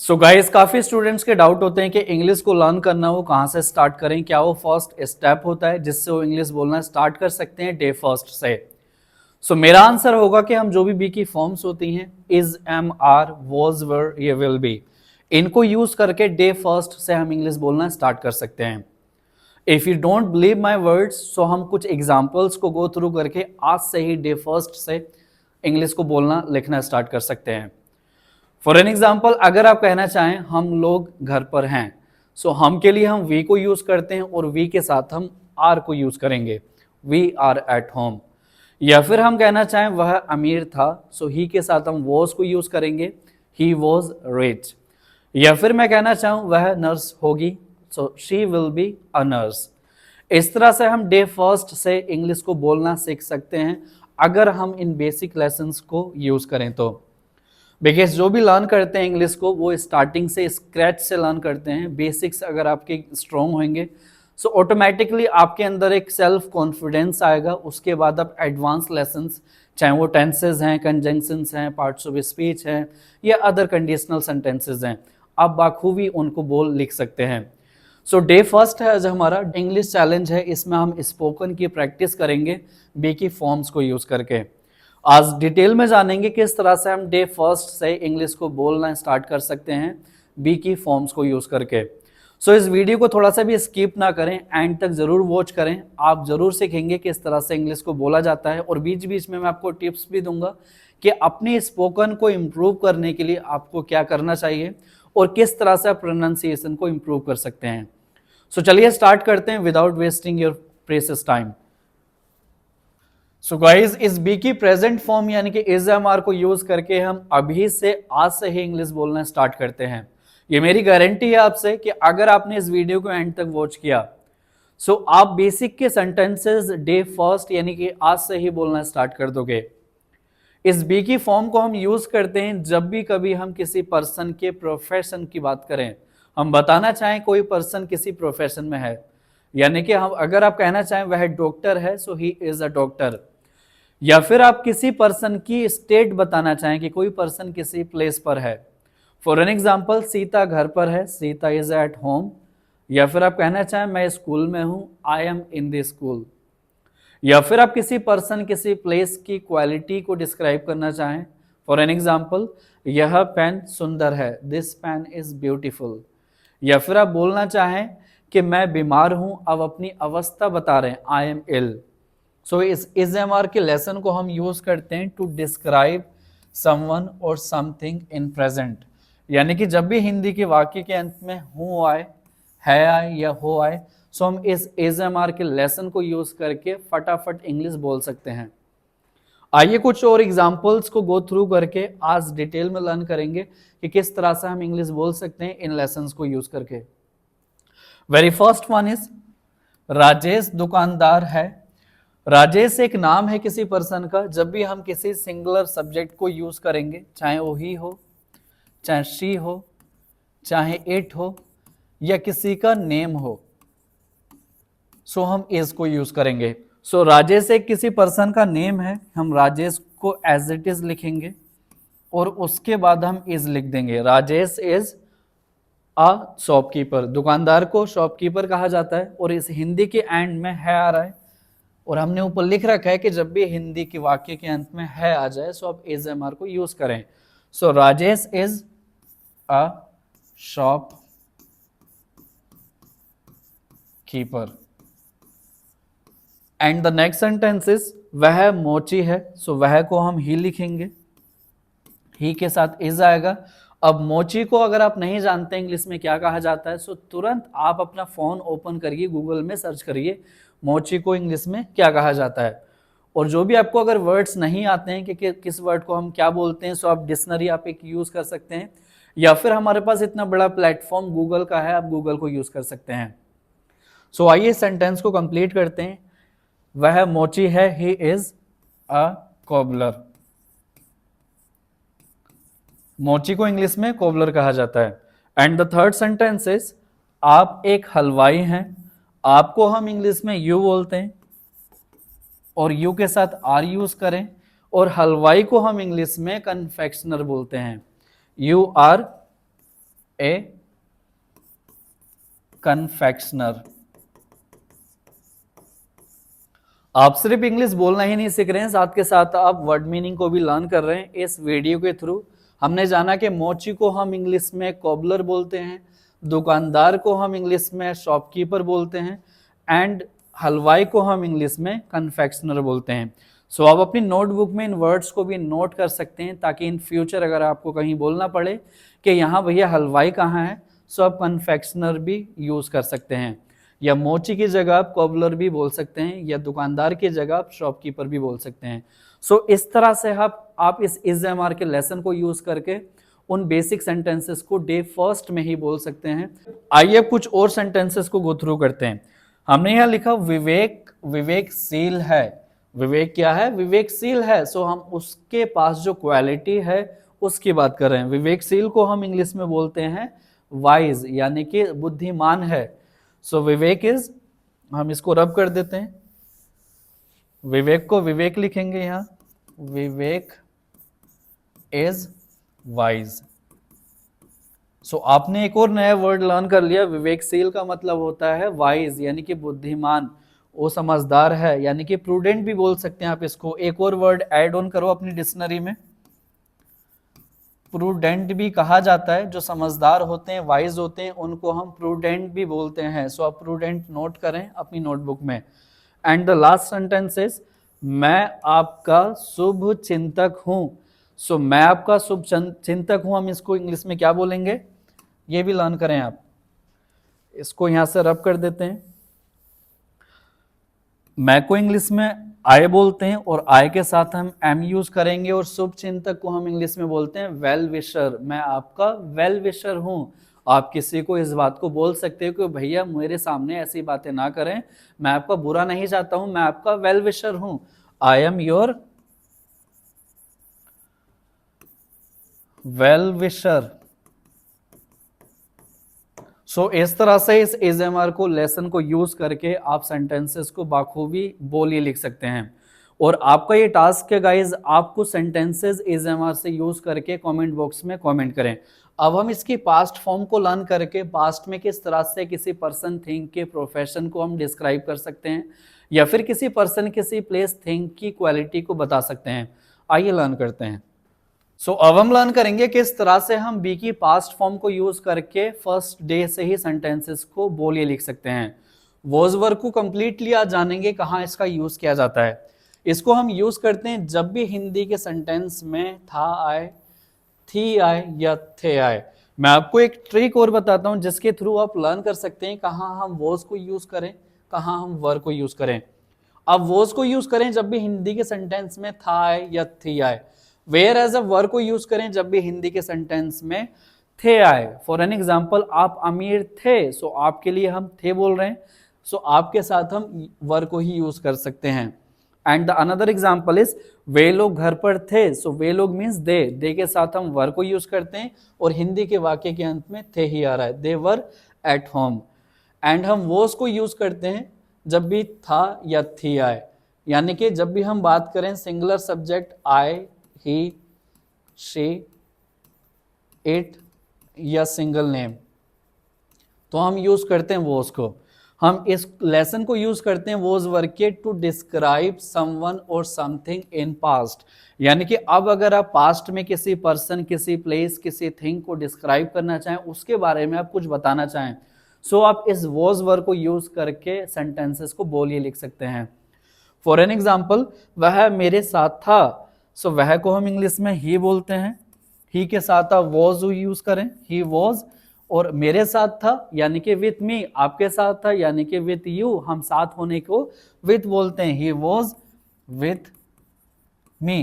So guys, काफी students के doubt होते हैं कि इंग्लिश को लर्न करना वो कहाँ से स्टार्ट करें, क्या वो फर्स्ट स्टेप होता है जिससे वो इंग्लिश बोलना स्टार्ट कर सकते हैं डे फर्स्ट से। सो मेरा आंसर होगा कि हम जो भी की फॉर्म्स होती हैं is, am, are, was, were, ये विल बी, इनको यूज करके डे फर्स्ट से हम इंग्लिश बोलना स्टार्ट कर सकते हैं। If you don't believe my words, so हम कुछ एग्जाम्पल्स को गो थ्रू करके आज से ही डे फर्स्ट से इंग्लिश को बोलना लिखना स्टार्ट कर सकते हैं। फॉर एन एग्जाम्पल, अगर आप कहना चाहें हम लोग घर पर हैं, सो हम के लिए हम वी को यूज करते हैं और वी के साथ हम आर को यूज करेंगे, वी आर एट होम। या फिर हम कहना चाहें वह अमीर था, सो ही के साथ हम वॉज को यूज करेंगे, ही वॉज रिच। या फिर मैं कहना चाहूँ वह नर्स होगी, so she will be a nurse. इस तरह से हम डे फर्स्ट से इंग्लिश को बोलना सीख सकते हैं अगर हम इन बेसिक लेसन्स को यूज करें तो। बिकॉज जो भी लर्न करते हैं इंग्लिश को वो स्टार्टिंग से स्क्रैच से लर्न करते हैं। बेसिक्स अगर आपके स्ट्रॉन्ग होंगे सो ऑटोमेटिकली आपके अंदर एक सेल्फ कॉन्फिडेंस आएगा। उसके बाद आप एडवांस लेसन्स, चाहे वो टेंसेज हैं, कंजंक्शंस हैं, पार्ट्स ऑफ स्पीच हैं या अदर कंडीशनल सेंटेंसेज हैं, आप बाखूबी उनको बोल लिख सकते हैं। सो डे फर्स्ट है आज हमारा इंग्लिश चैलेंज है, इसमें हम स्पोकन की प्रैक्टिस करेंगे बी की फॉर्म्स को यूज करके। आज डिटेल में जानेंगे किस तरह से हम डे फर्स्ट से इंग्लिश को बोलना स्टार्ट कर सकते हैं बी की फॉर्म्स को यूज करके। सो इस वीडियो को थोड़ा सा भी स्किप ना करें, एंड तक जरूर वॉच करें। आप जरूर सीखेंगे किस तरह से इंग्लिश को बोला जाता है और बीच बीच में मैं आपको टिप्स भी दूंगा कि अपने स्पोकन को इम्प्रूव करने के लिए आपको क्या करना चाहिए और किस तरह से आप प्रोनाउंसिएशन को इम्प्रूव कर सकते हैं। सो चलिए स्टार्ट करते हैं without wasting your precious time. So guys, इस बी की प्रेजेंट फॉर्म यानी कि इज, एम, आर को यूज करके हम अभी से आज से ही इंग्लिश बोलना स्टार्ट करते हैं। ये मेरी गारंटी है आपसे कि अगर आपने इस वीडियो को एंड तक वॉच किया सो आप बेसिक के सेंटेंसेस डे फर्स्ट यानी कि आज से ही बोलना स्टार्ट कर दोगे। इस बी की फॉर्म को हम यूज करते हैं जब भी कभी हम किसी पर्सन के प्रोफेशन की बात करें, हम बताना चाहें कोई पर्सन किसी प्रोफेशन में है, यानी कि हम अगर आप कहना चाहें वह डॉक्टर है, सो ही इज अ डॉक्टर। या फिर आप किसी पर्सन की स्टेट बताना चाहें कि कोई पर्सन किसी प्लेस पर है। फॉर एन एग्जाम्पल, सीता घर पर है, सीता इज एट होम। या फिर आप कहना चाहें मैं स्कूल में हूं, I M in the school. या फिर आप किसी पर्सन किसी प्लेस की क्वालिटी को डिस्क्राइब करना चाहें। फॉर एन एग्जाम्पल, यह पेन सुंदर है, दिस पेन इज ब्यूटीफुल। या फिर आप बोलना चाहें कि मैं बीमार हूं, अब अपनी अवस्था बता रहे हैं, आई एम इल। सो इस इज, एम, आर के लेसन को हम यूज करते हैं टू डिस्क्राइब समवन और समथिंग इन प्रेजेंट, यानी कि जब भी हिंदी के वाक्य के अंत में हूँ आए, है आए या हो आए, सो हम इस इज, एम, आर के लेसन को यूज करके फटाफट इंग्लिश बोल सकते हैं। आइए कुछ और एग्जाम्पल्स को गो थ्रू करके आज डिटेल में लर्न करेंगे कि किस तरह से हम इंग्लिश बोल सकते हैं इन लेसन्स को यूज करके। Very first one is, Rajesh दुकानदार है। राजेश एक नाम है किसी पर्सन का। जब भी हम किसी सिंगुलर सब्जेक्ट को यूज करेंगे, चाहे वो ही हो, चाहे शी हो, चाहे इट हो या किसी का नेम हो, सो हम इज को यूज करेंगे। सो राजेश एक किसी पर्सन का नेम है, हम राजेश को एज इट इज लिखेंगे और उसके बाद हम इज लिख देंगे। Rajesh is a shopkeeper. दुकानदार को शॉपकीपर कहा जाता है और इस हिंदी के एंड में है आ रहा है और हमने ऊपर लिख रखा है कि जब भी हिंदी के वाक्य के अंत में है आ जाए सो आप इज, एम, आर को यूज करें। So Rajesh is a shopkeeper. And the next sentence is, वह मोची है। सो वह को हम ही लिखेंगे, ही के साथ इज आएगा। अब मोची को अगर आप नहीं जानते इंग्लिश में क्या कहा जाता है, सो तुरंत आप अपना फोन ओपन करिए, गूगल में सर्च करिए मोची को इंग्लिश में क्या कहा जाता है। और जो भी आपको अगर वर्ड्स नहीं आते हैं कि किस वर्ड को हम क्या बोलते हैं, सो आप डिक्शनरी आप एक यूज कर सकते हैं या फिर हमारे पास इतना बड़ा प्लेटफॉर्म गूगल का है, आप गूगल को यूज कर सकते हैं। सो आइए सेंटेंस को कंप्लीट करते हैं। वह मोची है, ही इज अ कोबलर। मोची को इंग्लिश में कोबलर कहा जाता है। And the third sentence is, आप एक हलवाई हैं। आपको हम इंग्लिश में यू बोलते हैं और यू के साथ आर यूज करें, और हलवाई को हम इंग्लिश में कन्फेक्शनर बोलते हैं, यू आर ए कन्फेक्शनर। आप सिर्फ इंग्लिश बोलना ही नहीं सीख रहे हैं, साथ के साथ आप वर्ड मीनिंग को भी लर्न कर रहे हैं। इस वीडियो के थ्रू हमने जाना कि मोची को हम इंग्लिश में कॉबलर बोलते हैं, दुकानदार को हम इंग्लिश में शॉपकीपर बोलते हैं, एंड हलवाई को हम इंग्लिश में कन्फेक्शनर बोलते हैं। सो आप अपनी नोटबुक में इन वर्ड्स को भी नोट कर सकते हैं, ताकि इन फ्यूचर अगर आपको कहीं बोलना पड़े कि यहाँ भैया हलवाई कहाँ है, सो आप कन्फेक्शनर भी यूज़ कर सकते हैं, या मोची की जगह आप कॉबलर भी बोल सकते हैं, या दुकानदार की जगह आप शॉपकीपर भी बोल सकते हैं। सो इस तरह से आप इस इज़-एम-आर के लेसन को यूज़ करके उन बेसिक सेंटेंसेस को डे फर्स्ट में ही बोल सकते हैं। आइए अब कुछ और सेंटेंसेस को गो थ्रू करते हैं। हमने यहाँ लिखा विवेक विवेकशील है। विवेक क्या है? विवेकशील है। सो हम उसके पास जो क्वालिटी है उसकी बात कर रहे हैं। विवेकशील को हम इंग्लिश में बोलते हैं वाइज, यानी कि बुद्धिमान है। सो विवेक इज, हम इसको रब कर देते हैं, विवेक को विवेक लिखेंगे यहाँ, विवेक इज वाइज। सो आपने एक और नया वर्ड लर्न कर लिया। विवेकशील का मतलब होता है वाइज, यानी कि बुद्धिमान, वो समझदार है, यानी कि प्रूडेंट भी बोल सकते हैं आप इसको। एक और वर्ड ऐड ऑन करो अपनी डिक्शनरी में, प्रूडेंट भी कहा जाता है। जो समझदार होते हैं, वाइज होते हैं, उनको हम प्रूडेंट भी बोलते हैं। सो आप प्रूडेंट नोट करें अपनी नोटबुक में। And the last sentence is मैं आपका शुभ चिंतक हूं। सो मैं आपका शुभ चिंतक हूं, हम इसको इंग्लिश में क्या बोलेंगे, ये भी लर्न करें आप। इसको यहां से रब कर देते हैं। मैं को इंग्लिश में आई बोलते हैं, और आई के साथ हम एम यूज करेंगे, और शुभ चिंतक को हम इंग्लिश में बोलते हैं वेल विशर। मैं आपका वेल विशर हूं। आप किसी को इस बात को बोल सकते हो कि भैया मेरे सामने ऐसी बातें ना करें, मैं आपका बुरा नहीं चाहता हूं, मैं आपका वेल विशर हूं। I am your well wisher. So इस तरह से इस इज़-एम-आर को लेसन को यूज करके आप सेंटेंसेस को बाखूबी बोलिए लिख सकते हैं। और आपका ये टास्क है गाइज, आपको सेंटेंसेस इज़-एम-आर से यूज करके कमेंट बॉक्स में कमेंट करें। अब हम इसकी पास्ट फॉर्म को लर्न करके पास्ट में किस तरह से किसी पर्सन, थिंग के प्रोफेशन को हम डिस्क्राइब कर सकते हैं, या फिर किसी पर्सन, किसी प्लेस, थिंग की क्वालिटी को बता सकते हैं। आइए लर्न करते हैं। सो अब हम लर्न करेंगे किस तरह से हम बी की पास्ट फॉर्म को यूज करके फर्स्ट डे से ही सेंटेंसेस को बोलिए लिख सकते हैं। वॉज वर्ब को कंप्लीटली आज जानेंगे कहाँ इसका यूज किया जाता है। इसको हम यूज करते हैं जब भी हिंदी के सेंटेंस में था आए, थी आए या थे आए। मैं आपको एक ट्रिक और बताता हूं जिसके थ्रू आप लर्न कर सकते हैं कहाँ हम वॉज को यूज करें, कहाँ हम वर्ब को यूज करें। अब वॉज को यूज करें जब भी हिंदी के सेंटेंस में था आए या थी आए, वेयर एज अ वर्ब को यूज करें जब भी हिंदी के सेंटेंस में थे आए। फॉर एन एग्जाम्पल, आप अमीर थे, सो आपके लिए हम थे बोल रहे हैं, सो आपके साथ हम वर्ब को ही यूज कर सकते हैं। And the another example is वे लोग घर पर थे, सो वे लोग मीन्स दे के साथ हम वर्ब को यूज करते हैं, और हिंदी के वाक्य के अंत में थे ही आ रहा है, दे वर एट होम। एंड हम वॉज को यूज करते हैं जब भी था या थी आए, यानी कि जब भी हम बात करें singular subject I, he, she, it या सिंगल नेम, तो हम यूज करते हैं वॉज को। हम इस लेसन को यूज करते हैं वॉज वर्ब के टू डिस्क्राइब समवन और समथिंग इन पास्ट, यानी कि अब अगर आप पास्ट में किसी पर्सन, किसी प्लेस, किसी थिंग को डिस्क्राइब करना चाहें, उसके बारे में आप कुछ बताना चाहें, सो आप इस वॉज वर्ब को यूज करके सेंटेंसेस को बोलिए लिख सकते हैं। फॉर एन एग्जाम्पल, वह मेरे साथ था, सो वह को हम इंग्लिश में ही बोलते हैं, ही के साथ आप वॉज यूज करें, ही वॉज। और मेरे साथ था यानी कि विथ मी, आपके साथ था यानी कि विथ यू, हम साथ होने को विथ बोलते हैं, he was with me.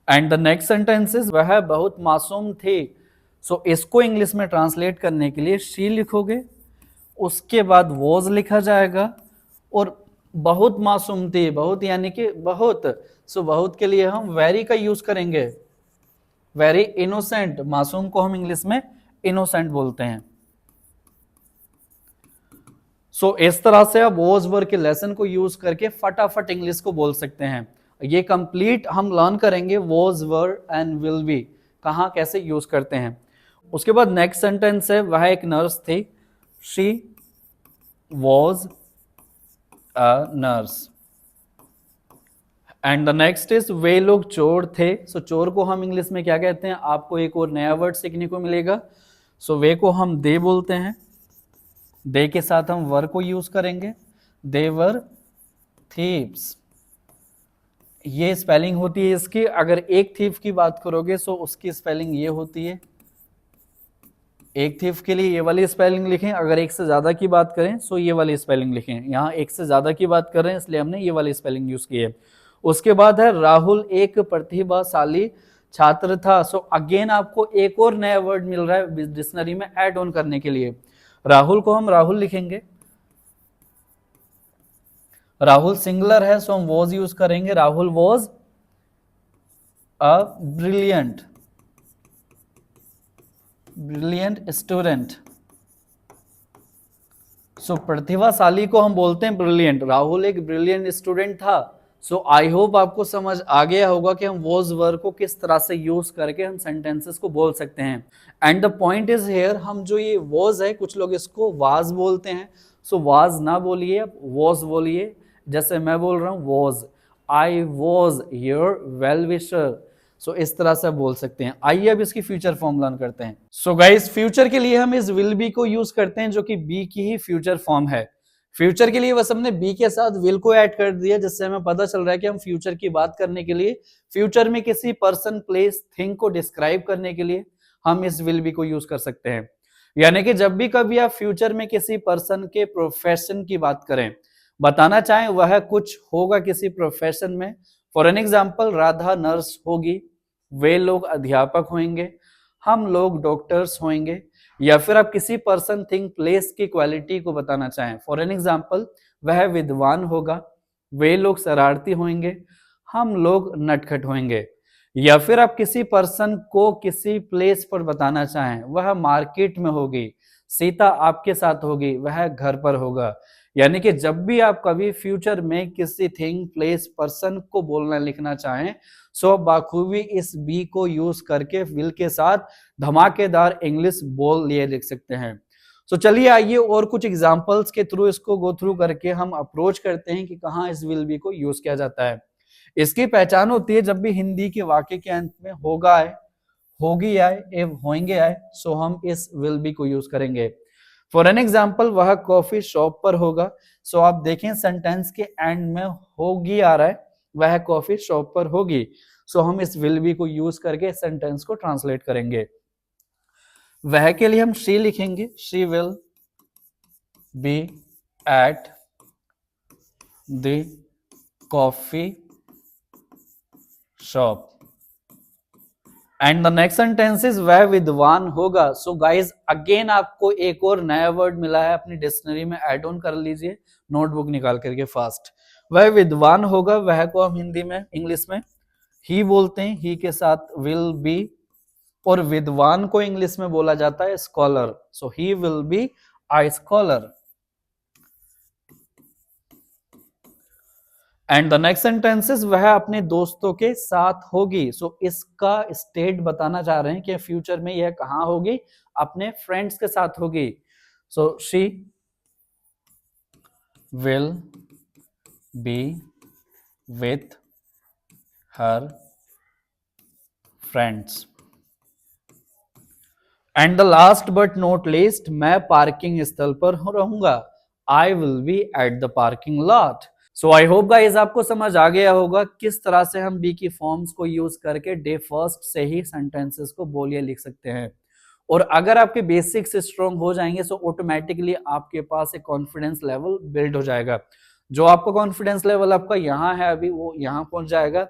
And the next sentence is वह बहुत मासूम थी, सो इसको इंग्लिश में ट्रांसलेट करने के लिए शी लिखोगे, उसके बाद वॉज लिखा जाएगा, और बहुत मासूम थी, बहुत यानी कि बहुत, सो बहुत के लिए हम वेरी का यूज करेंगे, वेरी इनोसेंट। मासूम को हम इंग्लिश में इनोसेंट बोलते हैं। सो इस तरह से आप वॉज वर्ब के लेसन को यूज करके फटाफट इंग्लिश को बोल सकते हैं। ये कंप्लीट हम लर्न करेंगे was verb and will be कहाँ कैसे यूज करते हैं। उसके बाद नेक्स्ट सेंटेंस है वह एक नर्स थी, she was a nurse. And the next is वे लोग चोर थे। सो चोर को हम इंग्लिश में क्या कहते हैं, आपको एक और नया वर्ड सीखने को मिलेगा। सो वे को हम दे बोलते हैं, दे के साथ हम वर को यूज करेंगे, दे वर थीव्स। ये स्पेलिंग होती है इसकी। अगर एक थीफ की बात करोगे सो उसकी स्पेलिंग ये होती है, एक थीफ के लिए ये वाली स्पेलिंग लिखें। अगर एक से ज्यादा की बात करें सो ये वाली स्पेलिंग लिखें। यहाँ एक से ज्यादा की बात कर रहे हैं इसलिए हमने ये वाली स्पेलिंग यूज की है। उसके बाद है राहुल एक प्रतिभाशाली छात्र था। सो अगेन आपको एक और नया वर्ड मिल रहा है डिक्शनरी में ऐड ऑन करने के लिए। राहुल को हम राहुल लिखेंगे, राहुल सिंगुलर है सो हम वॉज यूज करेंगे, Rahul was a brilliant student. So प्रतिभाशाली को हम बोलते हैं ब्रिलियंट, राहुल एक ब्रिलियंट स्टूडेंट था। सो आई होप आपको समझ आ गया होगा कि हम वॉज वर्ब को किस तरह से यूज करके हम सेंटेंसेस को बोल सकते हैं। And the point is here, हम जो ये वॉज है कुछ लोग इसको वाज बोलते हैं। सो वाज ना बोलिए, वॉज बोलिए। जैसे मैं बोल रहा हूँ was, I was your well wisher. So इस तरह से बोल सकते हैं। आइए अब इसकी फ्यूचर फॉर्म लर्न करते हैं। सो गाइस फ्यूचर के लिए हम इस विल बी को यूज करते हैं जो कि बी की ही फ्यूचर फॉर्म है। फ्यूचर के लिए बस हमने बी के साथ विल को ऐड कर दिया, जिससे हमें पता चल रहा है कि हम फ्यूचर की बात करने के लिए, फ्यूचर में किसी पर्सन प्लेस थिंग को डिस्क्राइब करने के लिए हम इस विल बी को यूज कर सकते हैं। यानी कि जब भी कभी आप फ्यूचर में किसी पर्सन के प्रोफेशन की बात करें, बताना चाहें वह कुछ होगा किसी प्रोफेशन में, for an example Radha nurse होगी, वे लोग अध्यापक होंगे, हम लोग डॉक्टर्स होंगे, या फिर आप किसी पर्सन थिंग प्लेस की क्वालिटी को बताना चाहें, फॉर एन एग्जाम्पल वह विद्वान होगा, वे लोग शरारती होंगे, हम लोग नटखट होंगे। या फिर आप किसी पर्सन को किसी प्लेस पर बताना चाहें, वह मार्केट में होगी, सीता आपके साथ होगी, वह घर पर होगा। यानी कि जब भी आप कभी फ्यूचर में किसी थिंग प्लेस पर्सन को बोलना लिखना चाहें, सो बाखूबी इस बी को यूज करके विल के साथ धमाकेदार इंग्लिश बोल लिए लिख सकते हैं। सो चलिए आइए और कुछ एग्जांपल्स के थ्रू इसको गो थ्रू करके हम अप्रोच करते हैं कि कहाँ इस विल बी को यूज किया जाता है। इसकी पहचान होती है जब भी हिंदी के वाक्य के अंत में होगा आए, होगी आए, एवं होंगे आए, सो हम इस विल बी को यूज करेंगे। फॉर एन एग्जाम्पल वह कॉफी शॉप पर होगा। सो आप देखें सेंटेंस के एंड में होगी आ रहा है, वह कॉफी शॉप पर होगी। सो हम इस विल बी को यूज करके सेंटेंस को ट्रांसलेट करेंगे। वह के लिए हम शी लिखेंगे, she will be at the coffee shop. And the next sentence is वह विद्वान होगा। सो गाइज अगेन आपको एक और नया वर्ड मिला है, अपनी डिक्शनरी में ऐड ऑन कर लीजिए, नोटबुक निकाल करके फास्ट। वह विद्वान होगा, वह को हम हिंदी में इंग्लिश में ही बोलते हैं, ही के साथ विल बी, और विद्वान को इंग्लिश में बोला जाता है scholar. So he will be a scholar. And the next sentences वह अपने दोस्तों के साथ होगी। सो इसका स्टेट बताना चाह रहे हैं कि फ्यूचर में यह कहां होगी, अपने फ्रेंड्स के साथ होगी। So she will be with her friends. And the last but not least मैं पार्किंग स्थल पर रहूंगा, I will be at the parking lot. So I hope guys आपको समझ आ गया होगा किस तरह से हम बी की फॉर्म्स को यूज करके डे फर्स्ट से ही सेंटेंसेस को बोलिए लिख सकते हैं। और अगर आपके बेसिक्स स्ट्रॉन्ग हो जाएंगे तो ऑटोमेटिकली आपके पास एक कॉन्फिडेंस लेवल बिल्ड हो जाएगा। जो आपका कॉन्फिडेंस लेवल आपका यहाँ है अभी, वो यहाँ पहुंच जाएगा।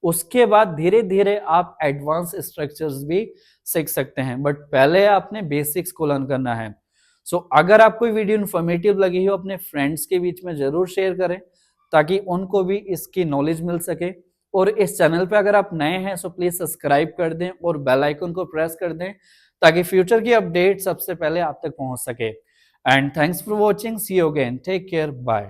उसके बाद धीरे धीरे आप एडवांस स्ट्रक्चर्स भी सीख सकते हैं, बट पहले आपने बेसिक्स को लर्न करना है। सो अगर आपको वीडियो इन्फॉर्मेटिव लगी हो अपने फ्रेंड्स के बीच में जरूर शेयर करें ताकि उनको भी इसकी नॉलेज मिल सके। और इस चैनल पे अगर आप नए हैं सो प्लीज सब्सक्राइब कर दें और बेल आइकन को प्रेस कर दें ताकि फ्यूचर की अपडेट सबसे पहले आप तक पहुंच सके। And thanks for watching, see you again, take care, bye.